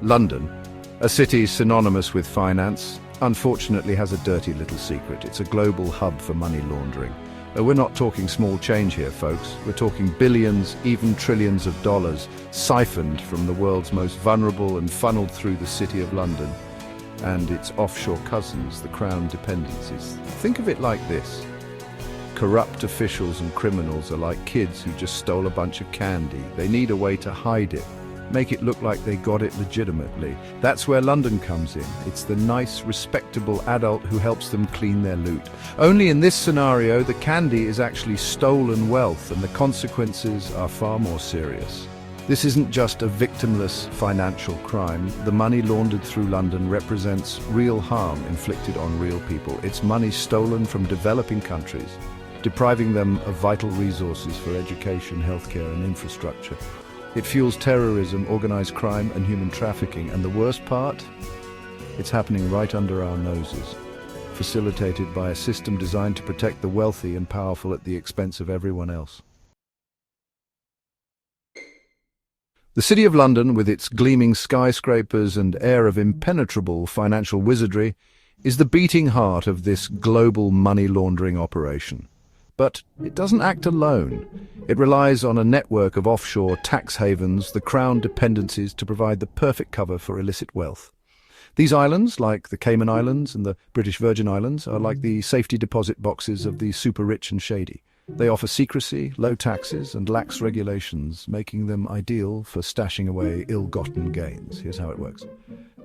London, a city synonymous with finance, unfortunately has a dirty little secret. It's a global hub for money laundering. We're not talking small change here, folks. We're talking billions, even trillions of dollars, siphoned from the world's most vulnerable and funneled through the City of London and its offshore cousins, the Crown dependencies. Think of it like this. Corrupt officials and criminals are like kids who just stole a bunch of candy. They need a way to hide it, make it look like they got it legitimately. That's where London comes in. It's the nice, respectable adult who helps them clean their loot. Only in this scenario, the candy is actually stolen wealth, and the consequences are far more serious. This isn't just a victimless financial crime. The money laundered through London represents real harm inflicted on real people. It's money stolen from developing countries, depriving them of vital resources for education, healthcare, and infrastructure. It fuels terrorism, organized crime, and human trafficking. And the worst part? It's happening right under our noses, facilitated by a system designed to protect the wealthy and powerful at the expense of everyone else. The City of London, with its gleaming skyscrapers and air of impenetrable financial wizardry, is the beating heart of this global money laundering operation. But it doesn't act alone. It relies on a network of offshore tax havens, the Crown dependencies, to provide the perfect cover for illicit wealth. These islands, like the Cayman Islands and the British Virgin Islands, are like the safety deposit boxes of the super rich and shady. They offer secrecy, low taxes, and lax regulations, making them ideal for stashing away ill-gotten gains. Here's how it works.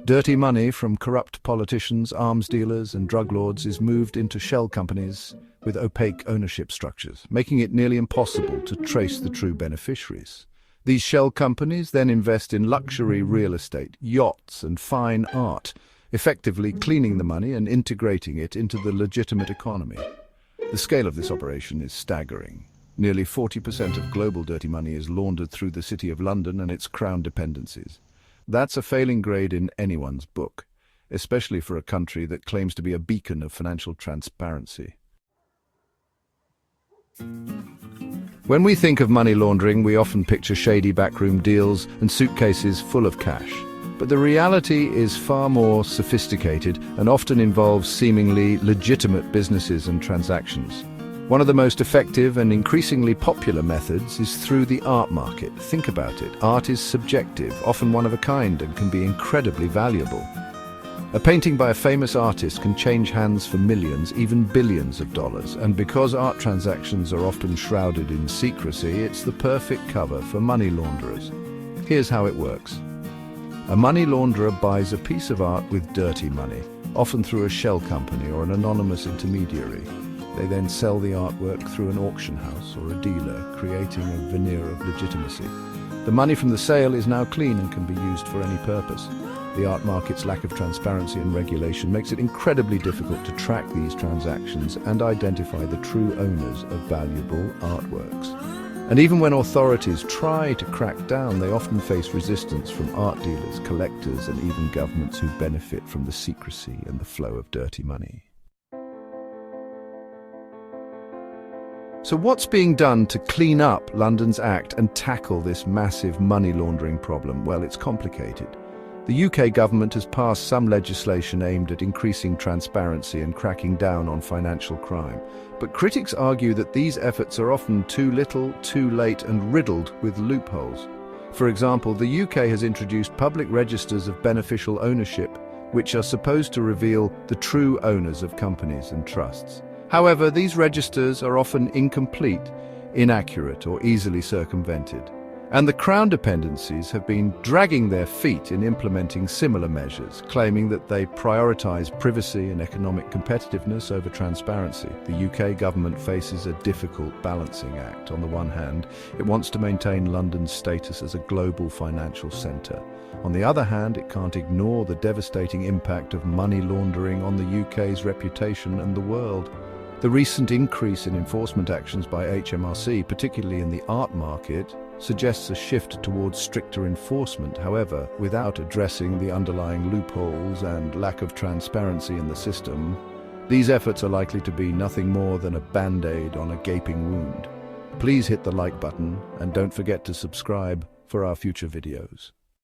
Dirty money from corrupt politicians, arms dealers, and drug lords is moved into shell companies with opaque ownership structures, making it nearly impossible to trace the true beneficiaries. These shell companies then invest in luxury real estate, yachts, and fine art, effectively cleaning the money and integrating it into the legitimate economy. The scale of this operation is staggering. Nearly 40% of global dirty money is laundered through the City of London and its Crown dependencies. That's a failing grade in anyone's book, especially for a country that claims to be a beacon of financial transparency. When we think of money laundering, we often picture shady backroom deals and suitcases full of cash. But the reality is far more sophisticated and often involves seemingly legitimate businesses and transactions. One of the most effective and increasingly popular methods is through the art market. Think about it. Art is subjective, often one of a kind, and can be incredibly valuable. A painting by a famous artist can change hands for millions, even billions of dollars, and because art transactions are often shrouded in secrecy, it's the perfect cover for money launderers. Here's how it works. A money launderer buys a piece of art with dirty money, often through a shell company or an anonymous intermediary. They then sell the artwork through an auction house or a dealer, creating a veneer of legitimacy. The money from the sale is now clean and can be used for any purpose. The art market's lack of transparency and regulation makes it incredibly difficult to track these transactions and identify the true owners of valuable artworks. And even when authorities try to crack down, they often face resistance from art dealers, collectors, and even governments who benefit from the secrecy and the flow of dirty money. So what's being done to clean up London's act and tackle this massive money laundering problem? Well, it's complicated. The UK government has passed some legislation aimed at increasing transparency and cracking down on financial crime. But critics argue that these efforts are often too little, too late, and riddled with loopholes. For example, the UK has introduced public registers of beneficial ownership, which are supposed to reveal the true owners of companies and trusts. However, these registers are often incomplete, inaccurate, or easily circumvented. And the Crown dependencies have been dragging their feet in implementing similar measures, claiming that they prioritise privacy and economic competitiveness over transparency. The UK government faces a difficult balancing act. On the one hand, it wants to maintain London's status as a global financial centre. On the other hand, it can't ignore the devastating impact of money laundering on the UK's reputation and the world. The recent increase in enforcement actions by HMRC, particularly in the art market, suggests a shift towards stricter enforcement, however, without addressing the underlying loopholes and lack of transparency in the system. These efforts are likely to be nothing more than a band-aid on a gaping wound. Please hit the like button and don't forget to subscribe for our future videos.